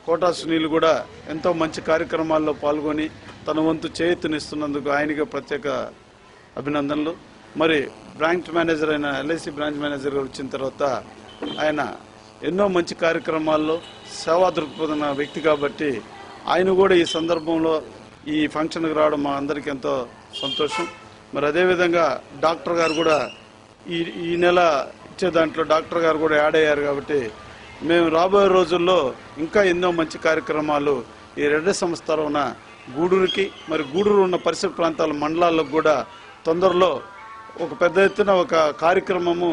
కోటా సునీల్ కూడా ఎంతో మంచి కార్యక్రమాల్లో పాల్గొని తన వంతు చేయూతనిస్తున్నందుకు ఆయనకి ప్రత్యేక అభినందనలు. మరి బ్రాంచ్ మేనేజర్ అయిన LIC బ్రాంచ్ మేనేజర్ వచ్చిన తర్వాత ఆయన ఎన్నో మంచి కార్యక్రమాల్లో సేవా దృక్పథన వ్యక్తి కాబట్టి ఆయన కూడా ఈ సందర్భంలో ఈ ఫంక్షన్కి రావడం మా అందరికీ ఎంతో సంతోషం. మరి అదేవిధంగా డాక్టర్ గారు కూడా ఈ నెల ఇచ్చే దాంట్లో డాక్టర్ గారు కూడా యాడ్ అయ్యారు కాబట్టి మేము రాబోయే రోజుల్లో ఇంకా ఎన్నో మంచి కార్యక్రమాలు ఈ రెడ్ సంస్థ తరఫున గూడూరుకి, మరి గూడూరు ఉన్న పరిసర ప్రాంతాల మండలాలకు కూడా తొందరలో ఒక పెద్ద ఎత్తున ఒక కార్యక్రమము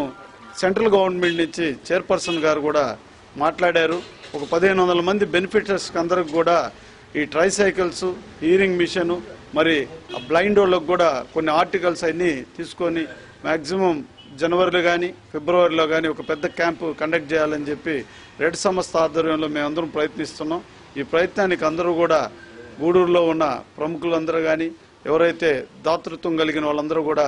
సెంట్రల్ గవర్నమెంట్ నుంచి చైర్పర్సన్ గారు కూడా మాట్లాడారు. ఒక 1500 మంది బెనిఫిషరీస్కి అందరికి కూడా ఈ ట్రైసైకిల్స్, హీరింగ్ మిషన్, మరి బ్లైండ్ వాళ్ళకు కూడా కొన్ని ఆర్టికల్స్ అన్నీ తీసుకొని మ్యాక్సిమం జనవరిలో కానీ ఫిబ్రవరిలో కానీ ఒక పెద్ద క్యాంపు కండక్ట్ చేయాలని చెప్పి రెడ్ సంస్థ ఆధ్వర్యంలో మేమందరం ప్రయత్నిస్తున్నాం. ఈ ప్రయత్నానికి అందరూ కూడా గూడూరులో ఉన్న ప్రముఖులందరూ కానీ ఎవరైతే దాతృత్వం కలిగిన వాళ్ళందరూ కూడా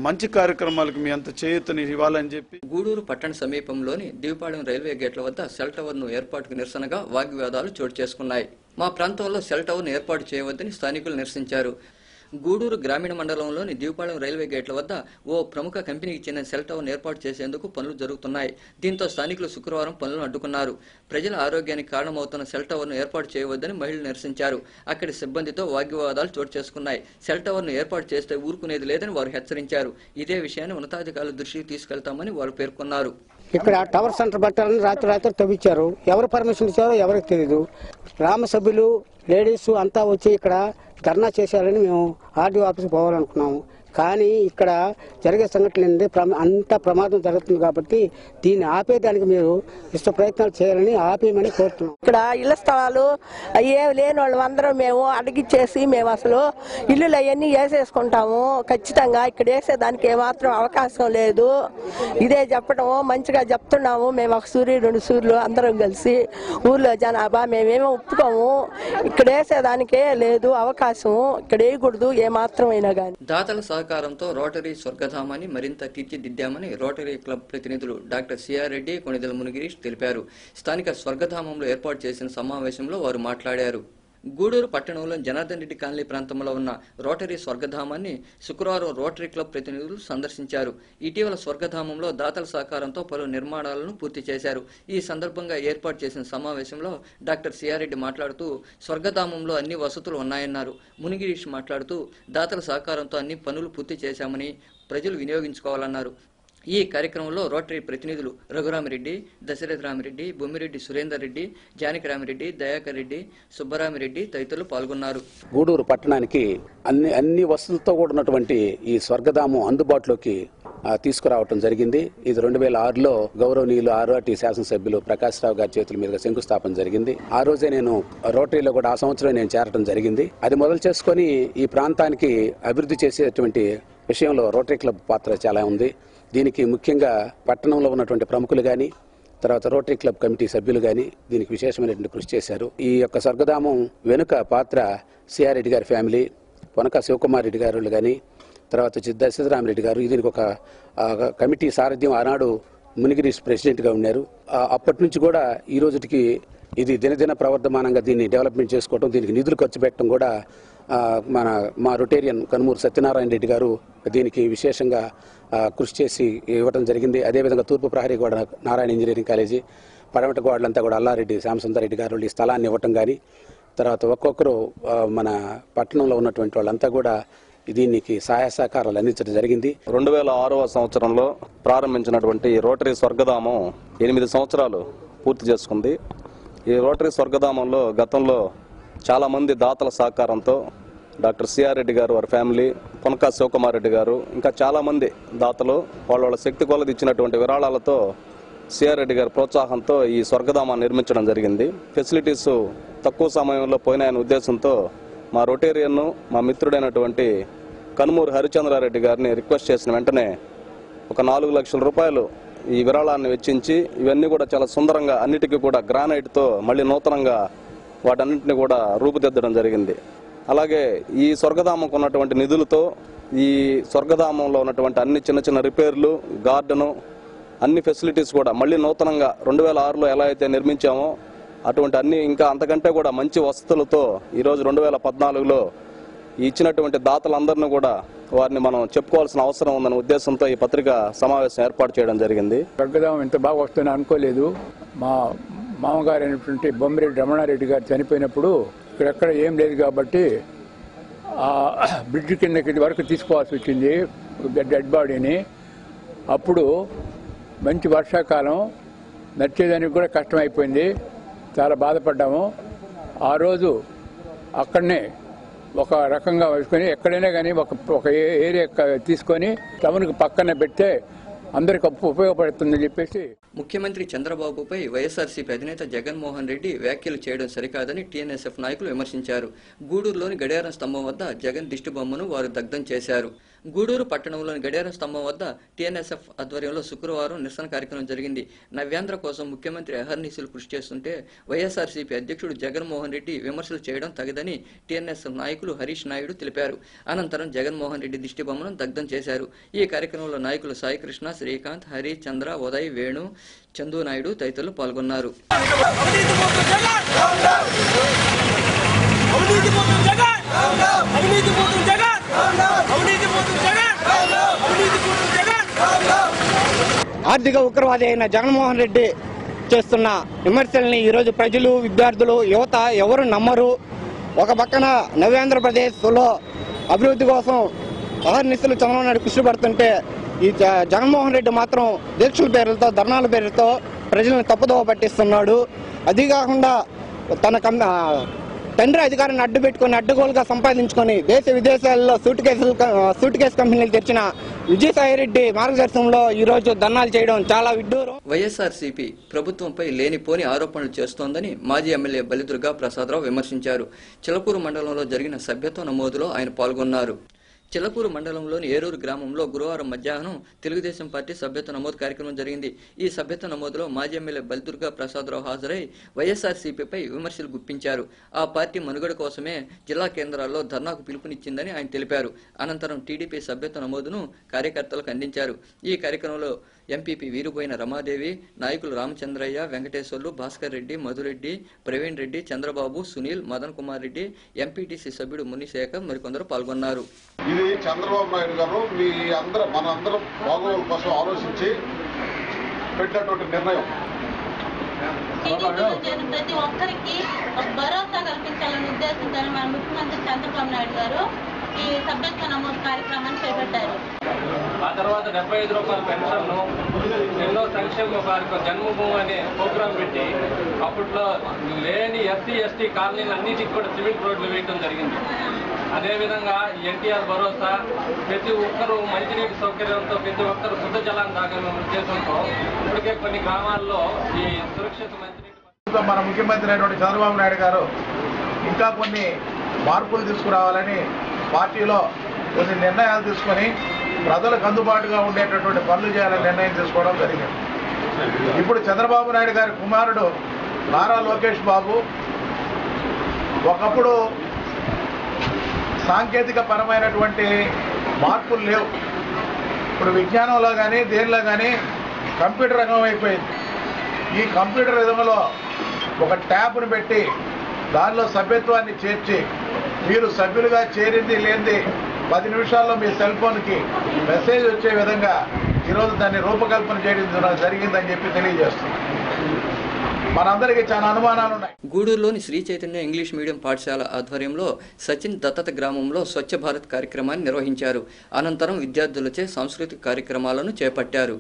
మంచి కార్యక్రమాలకు మీ అంత చేయూతని ఇవ్వాలని చెప్పి గూడూరు పట్టణ సమీపంలోని దివిపాళెం రైల్వే గేట్ల వద్ద సెల్ టవర్ను ఏర్పాటుకు నిరసనగా వాగ్వివాదాలు చోటు చేసుకున్నాయి. మా ప్రాంతంలో సెల్ టవర్ను ఏర్పాటు చేయవద్దని స్థానికులు నిరసించారు. గూడూరు గ్రామీణ మండలంలోని దివిపాళెం రైల్వే గేట్ల వద్ద ఓ ప్రముఖ కంపెనీకి చెందిన సెల్ టవర్ను ఏర్పాటు చేసేందుకు పనులు జరుగుతున్నాయి. దీంతో స్థానికులు శుక్రవారం పనులను అడ్డుకున్నారు. ప్రజల ఆరోగ్యానికి కారణమవుతున్న సెల్ టవర్ను ఏర్పాటు చేయవద్దని మహిళలు నిరసించారు. అక్కడి సిబ్బందితో వాగ్వివాదాలు చోటు చేసుకున్నాయి. సెల్ టవర్ను ఏర్పాటు చేస్తే ఊరుకునేది లేదని వారు హెచ్చరించారు. ఇదే విషయాన్ని ఉన్నతాధికారుల దృష్టికి తీసుకెళ్తామని వారు పేర్కొన్నారు. ఇక్కడ టవర్ సెంటర్ పెట్టాలని రాత్రి తవ్వించారు. ఎవరు పర్మిషన్ ఇచ్చారో ఎవరికి తెలియదు. గ్రామ సభ్యులు, లేడీస్ అంతా వచ్చి ఇక్కడ ధర్నా చేశారని మేము ఆర్డీఓ ఆఫీస్కి పోవాలనుకున్నాము. కానీ ఇక్కడ జరిగే సంఘటనలు అంత ప్రమాదం జరుగుతుంది కాబట్టి దీన్ని ఆపేదానికి మీరు ఇష్ట ప్రయత్నాలు చేయాలని ఆపేయమని కోరుతున్నాం. ఇక్కడ ఇళ్ల స్థలాలు ఏమి లేని వాళ్ళు అందరం మేము అడిగిచ్చేసి మేము అసలు ఇల్లులు అవన్నీ వేసేసుకుంటాము. ఖచ్చితంగా ఇక్కడ వేసేదానికి ఏమాత్రం అవకాశం లేదు. ఇదే చెప్పడం మంచిగా చెప్తున్నాము. మేము ఒక సూర్యుడు 2 సూర్యులు అందరం కలిసి ఊర్లో జనాభా మేమేమో ఒప్పుకోము. ఇక్కడ వేసేదానికే లేదు అవకాశం. ఇక్కడ వేయకూడదు ఏమాత్రం అయినా కానీ. దాతల సహకారంతో రోటరీ స్వర్గధామాన్ని మరింత తీర్చిదిద్దామని రోటరీ క్లబ్ ప్రతినిధులు డాక్టర్ సిఆర్ రెడ్డి, కొణిదెల మునిగిరీష్ తెలిపారు. స్థానిక స్వర్గధామంలో ఏర్పాటు చేసిన సమావేశంలో వారు మాట్లాడారు. గూడూరు పట్టణంలో జనార్దన్ రెడ్డి కాలనీ ప్రాంతంలో ఉన్న రోటరీ స్వర్గధామాన్ని శుక్రవారం రోటరీ క్లబ్ ప్రతినిధులు సందర్శించారు. ఇటీవల స్వర్గధామంలో దాతల సహకారంతో పలు నిర్మాణాలను పూర్తి చేశారు. ఈ సందర్భంగా ఏర్పాటు చేసిన సమావేశంలో డాక్టర్ సిఆర్ రెడ్డి మాట్లాడుతూ స్వర్గధామంలో అన్ని వసతులు ఉన్నాయన్నారు. మునిగిరీష్ మాట్లాడుతూ దాతల సహకారంతో అన్ని పనులు పూర్తి చేశామని ప్రజలు వినియోగించుకోవాలన్నారు. ఈ కార్యక్రమంలో రోటరీ ప్రతినిధులు రఘురామిరెడ్డి, దశరథ రామిరెడ్డి, బొమ్మిరెడ్డి సురేందర్ రెడ్డి, జానకి రామిరెడ్డి, దయాకర్ రెడ్డి, సుబ్బరామిరెడ్డి తదితరులు పాల్గొన్నారు. గూడూరు పట్టణానికి అన్ని వసతులతో కూడినటువంటి ఈ స్వర్గధామం అందుబాటులోకి తీసుకురావడం జరిగింది. ఇది 2006లో గౌరవనీయులు ఆర్ఆర్టీ శాసనసభ్యులు ప్రకాష్ రావు గారి చేతుల మీదుగా శంకుస్థాపన జరిగింది. ఆ రోజే నేను రోటరీలో కూడా ఆ సంవత్సరం నేను చేరడం జరిగింది. అది మొదలు చేసుకొని ఈ ప్రాంతానికి అభివృద్ధి చేసేటువంటి విషయంలో రోటరీ క్లబ్ పాత్ర చాలా ఉంది. దీనికి ముఖ్యంగా పట్టణంలో ఉన్నటువంటి ప్రముఖులు కానీ, తర్వాత రోటరీ క్లబ్ కమిటీ సభ్యులు కానీ దీనికి విశేషమైనటువంటి కృషి చేశారు. ఈ యొక్క స్వర్గధామం వెనుక పాత్ర సిఆర్ రెడ్డి గారి ఫ్యామిలీ, పొనక శివకుమార్ రెడ్డి గారు కానీ, తర్వాత దశరథరామిరెడ్డి గారు దీనికి ఒక కమిటీ సారథ్యం ఆనాడు మునిగిరీష్ ప్రెసిడెంట్గా ఉన్నారు. అప్పటి నుంచి కూడా ఈ రోజుకి ఇది దినదిన ప్రవర్ధమానంగా దీన్ని డెవలప్మెంట్ చేసుకోవడం, దీనికి నిధులు ఖర్చు పెట్టడం కూడా మా రొటేరియన్ కనుమూరు సత్యనారాయణ రెడ్డి గారు దీనికి విశేషంగా కృషి చేసి ఇవ్వడం జరిగింది. అదేవిధంగా తూర్పు ప్రహరీ గోడ నారాయణ ఇంజనీరింగ్ కాలేజీ, పడమట గోడలంతా కూడా అల్లారెడ్డి శ్యామసుందరెడ్డి గారు ఈ స్థలాన్ని ఇవ్వటం కానీ, తర్వాత ఒక్కొక్కరు మన పట్టణంలో ఉన్నటువంటి వాళ్ళంతా కూడా దీనికి సహాయ సహకారాలు అందించడం జరిగింది. 2006వ సంవత్సరంలో ప్రారంభించినటువంటి రోటరీ స్వర్గధామం 8 సంవత్సరాలు పూర్తి చేసుకుంది. ఈ రోటరీ స్వర్గధామంలో గతంలో చాలామంది దాతల సహకారంతో డాక్టర్ సిఆర్ రెడ్డి గారు వారి ఫ్యామిలీ, పొనకా శివకుమార్ రెడ్డి గారు ఇంకా చాలామంది దాతలు వాళ్ళ శక్తి కొలది ఇచ్చినటువంటి విరాళాలతో సిఆర్ రెడ్డి గారి ప్రోత్సాహంతో ఈ స్వర్గధామాన్ని నిర్మించడం జరిగింది. ఫెసిలిటీస్ తక్కువ సమయంలో పోయినాయనే ఉద్దేశంతో మా రొటేరియన్, మా మిత్రుడైనటువంటి కనుమూరు హరిచంద్రారెడ్డి గారిని రిక్వెస్ట్ చేసిన వెంటనే ఒక 4 లక్షల రూపాయలు ఈ విరాళాన్ని వెచ్చించి ఇవన్నీ కూడా చాలా సుందరంగా అన్నిటికీ కూడా గ్రానైట్తో మళ్ళీ నూతనంగా వాటన్నింటినీ కూడా రూపుదిద్దడం జరిగింది. అలాగే ఈ స్వర్గధామంకు ఉన్నటువంటి నిధులతో ఈ స్వర్గధామంలో ఉన్నటువంటి అన్ని చిన్న చిన్న రిపేర్లు, గార్డెను, అన్ని ఫెసిలిటీస్ కూడా మళ్ళీ నూతనంగా 2006లో ఎలా అయితే నిర్మించామో అటువంటి అన్ని ఇంకా అంతకంటే కూడా మంచి వసతులతో ఈరోజు 2014లో ఇచ్చినటువంటి దాతలందరినీ కూడా వారిని మనం చెప్పుకోవాల్సిన అవసరం ఉందనే ఉద్దేశంతో ఈ పత్రికా సమావేశం ఏర్పాటు చేయడం జరిగింది. స్వర్గధామం ఇంత బాగా వస్తుందని అనుకోలేదు. మా మామగారు అయినటువంటి బొమ్మిరెడ్డి రమణారెడ్డి గారు చనిపోయినప్పుడు ఇక్కడెక్కడ ఏం లేదు కాబట్టి ఆ బ్రిడ్జ్ కిందకి వరకు తీసుకోవాల్సి వచ్చింది డెడ్ బాడీని. అప్పుడు మంచి వర్షాకాలం, నడిచేదానికి కూడా కష్టమైపోయింది, చాలా బాధపడ్డాము. ఆ రోజు అక్కడనే ఒక రకంగా వేసుకొని ఎక్కడైనా కానీ ఒక ఏరియా తీసుకొని టౌన్కి పక్కన పెడితే అందరికి ఉపయోగపడుతుందని చెప్పేసి ముఖ్యమంత్రి చంద్రబాబుపై వైఎస్ఆర్సీపీ అధినేత జగన్మోహన్ రెడ్డి వ్యాఖ్యలు చేయడం సరికాదని టీఎన్ఎస్ఎఫ్ నాయకులు విమర్శించారు. గూడూరులోని గడియారం స్తంభం వద్ద జగన్ దిష్టిబొమ్మను వారు దగ్ధం చేశారు. గూడూరు పట్టణంలోని గడియారం స్తంభం వద్ద టీఎన్ఎస్ఎఫ్ ఆధ్వర్యంలో శుక్రవారం నిరసన కార్యక్రమం జరిగింది. నవ్యాంధ్ర కోసం ముఖ్యమంత్రి అహర్నిశలు కృషి చేస్తుంటే వైఎస్ఆర్సీపీ అధ్యక్షుడు జగన్మోహన్ రెడ్డి విమర్శలు చేయడం తగదని టీఎన్ఎస్ఎఫ్ నాయకులు హరీష్ నాయుడు తెలిపారు. అనంతరం జగన్మోహన్ రెడ్డి దిష్టిబొమ్మను దగ్ధం చేశారు. ఈ కార్యక్రమంలో నాయకులు సాయికృష్ణ, శ్రీకాంత్, హరి, చంద్ర, ఉదయ్, వేణు, చందు నాయుడు తదితరులు పాల్గొన్నారు. ఆర్థిక ఉగ్రవాది అయిన జగన్మోహన్ రెడ్డి చేస్తున్న విమర్శల్ని ఈరోజు ప్రజలు, విద్యార్థులు, యువత ఎవరు నమ్మరు. ఒక పక్కన నవ్యాంధ్రప్రదేశ్లో అభివృద్ధి కోసం అహర్నిశలు చంద్రబాబు నాయుడు కృషి పడుతుంటే ఈ జగన్మోహన్ రెడ్డి మాత్రం దీక్షల పేర్లతో, ధర్నాల పేరుతో ప్రజలను తప్పుదోవ పట్టిస్తున్నాడు. అది కాకుండా తన తండ్రి అధికారాన్ని అడ్డు పెట్టుకుని అడ్డగోలుగా సంపాదించుకొని దేశ విదేశాల్లో సూట్ కేసు కంపెనీలు తెచ్చిన విజయసాయిరెడ్డి మార్గదర్శనంలో ఈ రోజు ధర్నాలు చేయడం చాలా విడ్డూరం. వైఎస్ఆర్సీపీ ప్రభుత్వంపై లేనిపోని ఆరోపణలు చేస్తోందని మాజీ ఎమ్మెల్యే బలిదుర్గా ప్రసాదరావు విమర్శించారు. చిలకూరు మండలంలో జరిగిన సభ్యత్వ నమోదులో ఆయన పాల్గొన్నారు. చిలకూరు మండలంలోని ఏరూరు గ్రామంలో గురువారం మధ్యాహ్నం తెలుగుదేశం పార్టీ సభ్యత్వ నమోదు కార్యక్రమం జరిగింది. ఈ సభ్యత్వ నమోదులో మాజీ ఎమ్మెల్యే బలిదుర్గా ప్రసాదరావు హాజరై వైఎస్ఆర్సీపీపై విమర్శలు గుప్పించారు. ఆ పార్టీ మనుగడ కోసమే జిల్లా కేంద్రాల్లో ధర్నాకు పిలుపునిచ్చిందని ఆయన తెలిపారు. అనంతరం టీడీపీ సభ్యత్వ నమోదును కార్యకర్తలకు అందించారు. ఈ కార్యక్రమంలో ఎంపీపీ వీరుబోయిన రమాదేవి, నాయకులు రామచంద్రయ్య, వెంకటేశ్వర్లు, భాస్కర్ రెడ్డి, మధురెడ్డి, ప్రవీణ్ రెడ్డి, చంద్రబాబు, సునీల్, మదన్ కుమార్ రెడ్డి, ఎంపీటీసీ సభ్యుడు మునిశేఖర్ మరికొందరు పాల్గొన్నారు. ఇది చంద్రబాబు నాయుడు గారు మనందరం బాగోగుల కోసం ఆలోచించి పెట్టినటువంటి నిర్ణయం. ప్రతి ఒక్కరికి భరోసా కల్పించాలనే ఉద్దేశంతో మన ముఖ్యమంత్రి చంద్రబాబు నాయుడు గారు ఈ సభ్యత్వ నమోదు కార్యక్రమాన్ని చేపట్టారు. ఆ తర్వాత 75 రూపాయల పెన్షన్ను, ఎన్నో సంక్షేమ కార్యక్రమం, జన్మభూమి అనే ప్రోగ్రాం పెట్టి అప్పట్లో లేని ఎస్సీ ఎస్టీ కాలనీలు అన్నిటికీ కూడా సిమెంట్ రోడ్లు వేయడం జరిగింది. అదేవిధంగా ఎన్టీఆర్ భరోసా, ప్రతి ఒక్కరూ మంచినీటి సౌకర్యంతో ప్రతి ఒక్కరు శుద్ధ జలాన్ని తాగని ఉద్దేశంతో ఇప్పటికే కొన్ని గ్రామాల్లో ఈ సురక్షిత మంచినీటి మన ముఖ్యమంత్రి అయినటువంటి చంద్రబాబు నాయుడు గారు ఇంకా కొన్ని మార్పులు తీసుకురావాలని పార్టీలో కొన్ని నిర్ణయాలు తీసుకొని ప్రజలకు అందుబాటుగా ఉండేటటువంటి పనులు చేయాలని నిర్ణయం తీసుకోవడం జరిగింది. ఇప్పుడు చంద్రబాబు నాయుడు గారి కుమారుడు నారా లోకేష్ బాబు ఒకప్పుడు సాంకేతిక పరమైనటువంటి మార్పులు లేవు. ఇప్పుడు విజ్ఞానంలో కానీ దేనిలో కానీ కంప్యూటర్ రంగం అయిపోయింది. ఈ కంప్యూటర్ రంగంలో ఒక ట్యాబ్ను పెట్టి దానిలో సభ్యత్వాన్ని చేర్చి మీరు సభ్యులుగా చేరింది లేనిది 10 నిమిషాల్లో మీ సెల్ ఫోన్కి మెసేజ్ వచ్చే విధంగా ఈరోజు దాన్ని రూపకల్పన చేయడం జరిగిందని చెప్పి తెలియజేస్తున్నాం. మనందరికీ చాలా అనుమానాలు ఉన్నాయి. గూడూరులోని శ్రీ చైతన్య ఇంగ్లీష్ మీడియం పాఠశాల ఆధ్వర్యంలో సచిన్ దత్తత గ్రామంలో స్వచ్ఛ భారత్ కార్యక్రమాన్ని నిర్వహించారు. అనంతరం విద్యార్థులచే సాంస్కృతిక కార్యక్రమాలను చేపట్టారు.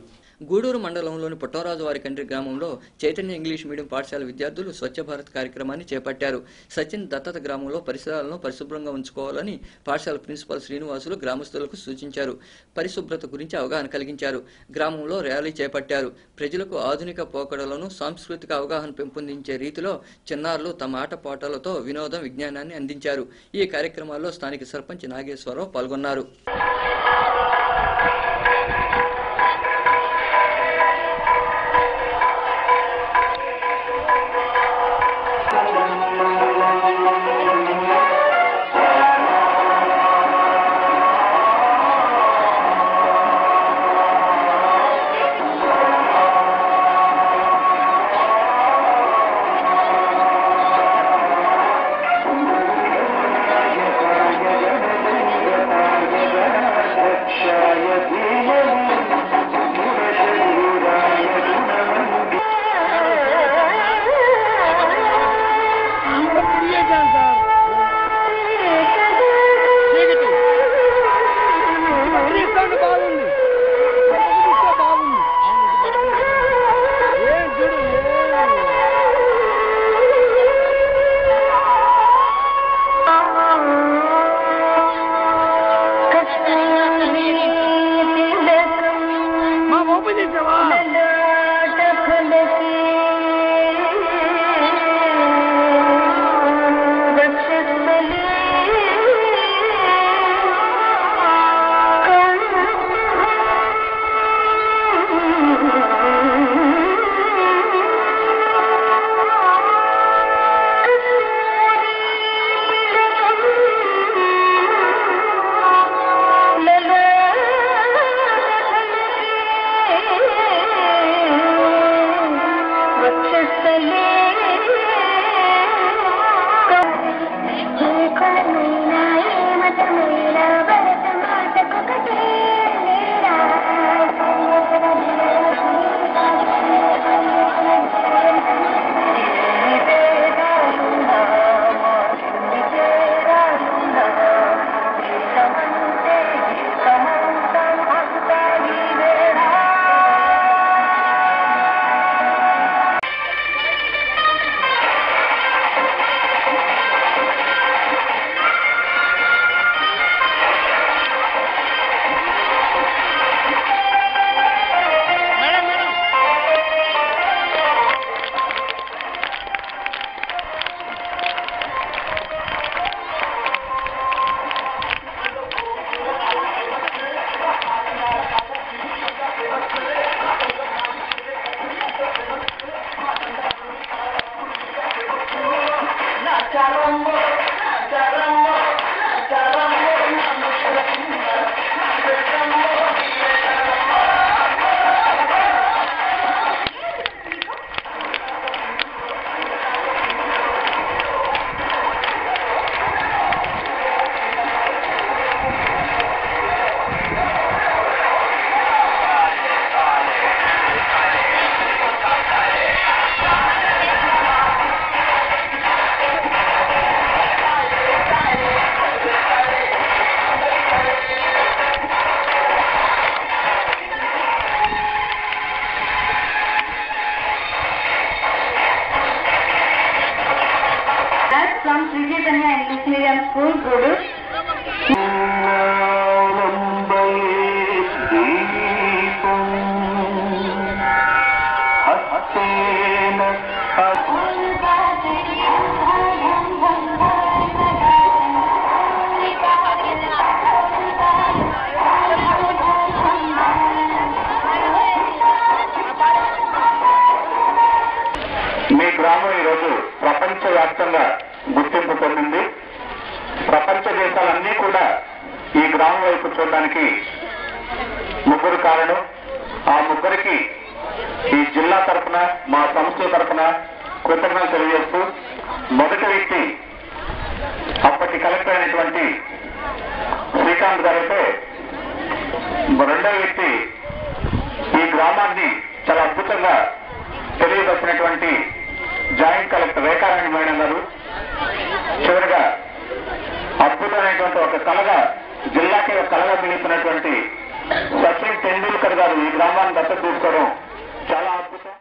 గూడూరు మండలంలోని పుట్టరాజువారి కండ్రి గ్రామంలో చైతన్య ఇంగ్లీష్ మీడియం పాఠశాల విద్యార్థులు స్వచ్ఛ భారత్ కార్యక్రమాన్ని చేపట్టారు. సచిన్ దత్తత గ్రామంలో పరిసరాలను పరిశుభ్రంగా ఉంచుకోవాలని పాఠశాల ప్రిన్సిపాల్ శ్రీనివాసులు గ్రామస్తులకు సూచించారు. పరిశుభ్రత గురించి అవగాహన కలిగించారు. గ్రామంలో ర్యాలీ చేపట్టారు. ప్రజలకు ఆధునిక పోకడలను, సాంస్కృతిక అవగాహన పెంపొందించే రీతిలో చిన్నారులు తమ ఆటపాటలతో వినోదం, విజ్ఞానాన్ని అందించారు. ఈ కార్యక్రమాల్లో స్థానిక సర్పంచ్ నాగేశ్వరరావు పాల్గొన్నారు. వైపు చూడడానికి ముగ్గురు కారణం. ఆ ముగ్గురికి ఈ జిల్లా తరఫున మా సంస్థ తరఫున కృతజ్ఞతలు తెలియజేస్తూ, మొదటి వ్యక్తి అప్పటి కలెక్టర్ అయినటువంటి శ్రీకాంత్ గారైతే, రెండవ వ్యక్తి ఈ గ్రామాన్ని చాలా అద్భుతంగా తెలియవచ్చినటువంటి జాయింట్ కలెక్టర్ రేఖారాణి మేడం గారు, చివరిగా అద్భుతమైనటువంటి ఒక కళగా జిల్లాకి ఒక కళగా మిగులుతున్నటువంటి సచిన్ టెండూల్కర్ గారు ఈ గ్రామాన్ని దత్తత తీసుకోవడం చాలా అద్భుతం.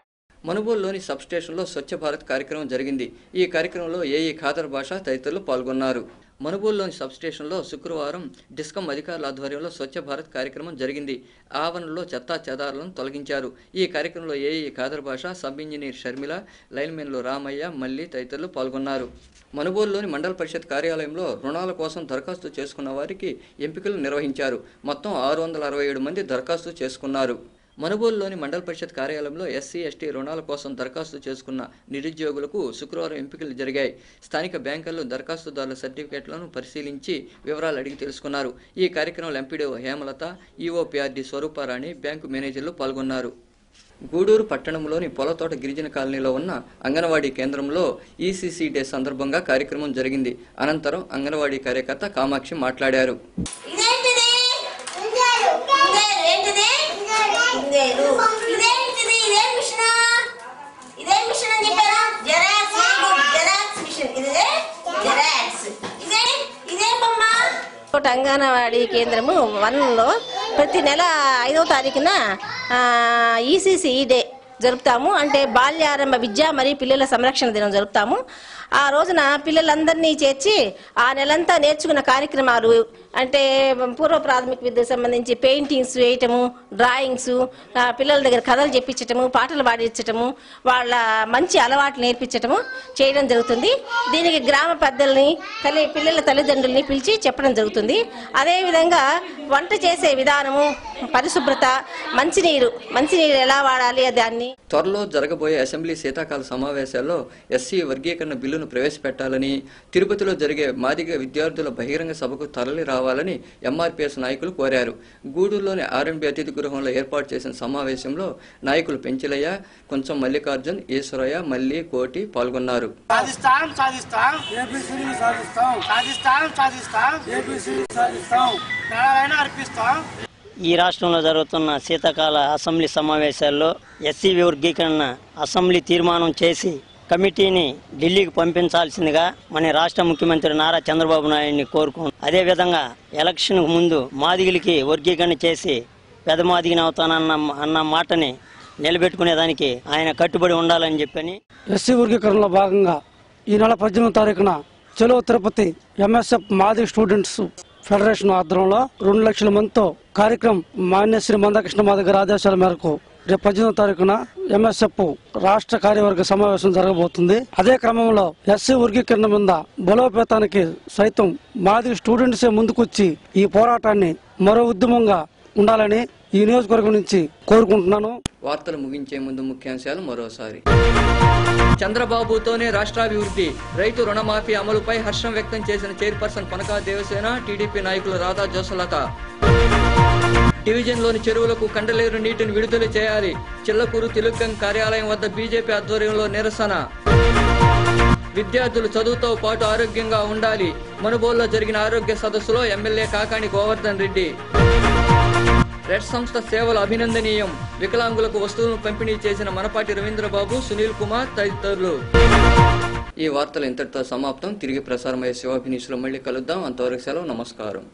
మనుబోలులోని సబ్ స్టేషన్లో స్వచ్ఛ భారత్ కార్యక్రమం జరిగింది. ఈ కార్యక్రమంలో ఏఈ ఖాదర్ బాషా తదితరులు పాల్గొన్నారు. మనుబోలులోని సబ్ స్టేషన్లో శుక్రవారం డిస్కమ్ అధికారుల ఆధ్వర్యంలో స్వచ్ఛ భారత్ కార్యక్రమం జరిగింది. ఆవరణలో చెత్తా చెదారాలను తొలగించారు. ఈ కార్యక్రమంలో ఏఈ ఖాదర్ బాషా, సబ్ ఇంజనీర్ షర్మిల, లైన్మెన్లు రామయ్య, మల్లి తదితరులు పాల్గొన్నారు. మనుబోలులోని మండల పరిషత్ కార్యాలయంలో రుణాల కోసం దరఖాస్తు చేసుకున్న వారికి ఎంపికలు నిర్వహించారు. మొత్తం 667 మంది దరఖాస్తు చేసుకున్నారు. మనుబోలులోని మండల పరిషత్ కార్యాలయంలో ఎస్సీ ఎస్టీ రుణాల కోసం దరఖాస్తు చేసుకున్న నిరుద్యోగులకు శుక్రవారం ఎంపికలు జరిగాయి. స్థానిక బ్యాంకుల్లో దరఖాస్తుదారుల సర్టిఫికేట్లను పరిశీలించి వివరాలు అడిగి తెలుసుకున్నారు. ఈ కార్యక్రమంలో MPDO Hemalatha, EOPRD Swarupa Rani, bank మేనేజర్లు పాల్గొన్నారు. గూడూరు పట్టణంలోని పొలతోట గిరిజన కాలనీలో ఉన్న అంగన్వాడీ కేంద్రంలో ఈసీసీ డే సందర్భంగా కార్యక్రమం జరిగింది. అనంతరం అంగన్వాడీ కార్యకర్త కామాక్షి మాట్లాడారు. అంగన్వాడీ కేంద్రము 1లో ప్రతి నెల 5వ తారీఖున ఈసీసీ డే జరుపుతాము. అంటే బాల్యారంభ విద్య మరియు పిల్లల సంరక్షణ దినం జరుపుతాము. ఆ రోజున పిల్లలందరినీ చేర్చి ఆ నెలంతా నేర్చుకున్న కార్యక్రమాలు అంటే పూర్వ ప్రాథమిక విద్యకు సంబంధించి పెయింటింగ్స్ వేయటము, డ్రాయింగ్స్, పిల్లల దగ్గర కథలు చెప్పించటము, పాటలు పాడించటము, వాళ్ళ మంచి అలవాట్లు నేర్పించటము చేయడం జరుగుతుంది. దీనికి గ్రామ పెద్దల్ని, పిల్లల తల్లిదండ్రుల్ని పిలిచి చెప్పడం జరుగుతుంది. అదేవిధంగా వంట చేసే విధానము, పరిశుభ్రత, మంచినీరు ఎలా వాడాలి దాన్ని. త్వరలో జరగబోయే అసెంబ్లీ శీతాకాల సమావేశాల్లో ఎస్సీ వర్గీకరణ బిల్లును ప్రవేశపెట్టాలని, తిరుపతిలో జరిగే మాదిగ విద్యార్థుల బహిరంగ సభకు తరలి రావాలని ఎంఆర్పీఎస్ నాయకులు కోరారు. గూడూరులోని ఆర్ఎండ్బి అతిథి గృహంలో ఏర్పాటు చేసిన సమావేశంలో నాయకులు పెంచిలయ్య, కొంచెం మల్లికార్జున్, ఈశ్వరయ్య, మల్లి, కోటి పాల్గొన్నారు. ఈ రాష్ట్రంలో జరుగుతున్న శీతాకాల అసెంబ్లీ సమావేశాల్లో ఎస్సీ వర్గీకరణ అసెంబ్లీ తీర్మానం చేసి కమిటీని ఢిల్లీకి పంపించాల్సిందిగా మన రాష్ట్ర ముఖ్యమంత్రి నారా చంద్రబాబు నాయుడిని కోరుకుంటున్నాం. అదేవిధంగా ఎలక్షన్ ముందు మాదిగలకి వర్గీకరణ చేసి పెదమాదిగిన అవుతానన్న మాటని నిలబెట్టుకునేదానికి ఆయన కట్టుబడి ఉండాలని చెప్పని ఎస్సీ వర్గీకరణలో భాగంగా ఈ నెల 18వ తారీఖున చలో Tirupati MSF Madiga students federation ఆధ్వర్యంలో 2 లక్షల మందితో కార్యక్రమం మాన్యశ్రీ మందకృష్ణ మాదిగ గారి ఆదేశాల మేరకు రేపు 18వ తారీఖున ఎంఎస్ఎఫ్ రాష్ట్ర కార్యవర్గ సమావేశం జరగబోతుంది. అదే క్రమంలో ఎస్సీ వర్గీకరణ మీద బలోపేతానికి సైతం మాదిగ స్టూడెంట్సే ముందుకొచ్చి ఈ పోరాటాన్ని మరో ఉద్యమంగా ఉండాలని ఈ నియోజకవర్గం నుంచి కోరుకుంటున్నాను. వార్తలు ముగించే ముందు ముఖ్యాంశాలు మరోసారి. చంద్రబాబుతోనే రాష్ట్రాభివృద్ధి, రైతు రుణమాఫీ అమలుపై హర్షం వ్యక్తం చేసిన చైర్పర్సన్ పనకా దేవసేన, టీడీపీ నాయకులు రాధా జోసలత. డివిజన్లోని చెరువులకు కండలేరు నీటిని విడుదల చేయాలి, చిల్లకూరు తెలుగంగ్ కార్యాలయం వద్ద బీజేపీ ఆధ్వర్యంలో నిరసన. విద్యార్థులు చదువుతో పాటు ఆరోగ్యంగా ఉండాలి, మనుబోలులో జరిగిన ఆరోగ్య సదస్సులో ఎమ్మెల్యే కాకాణి గోవర్ధన్ రెడ్డి. రెడ్ సంస్థ సేవలు అభినందనీయం, వికలాంగులకు వస్తువులను పంపిణీ చేసిన మనపాటి రవీంద్రబాబు, సునీల్ కుమార్ తదితరులు. ఈ వార్తలు ఇంతటితో సమాప్తం. తిరిగి ప్రసారమయ్యే శివాభినీషులు మళ్ళీ కలుద్దాం. అంతవరకు సెలవు. నమస్కారం.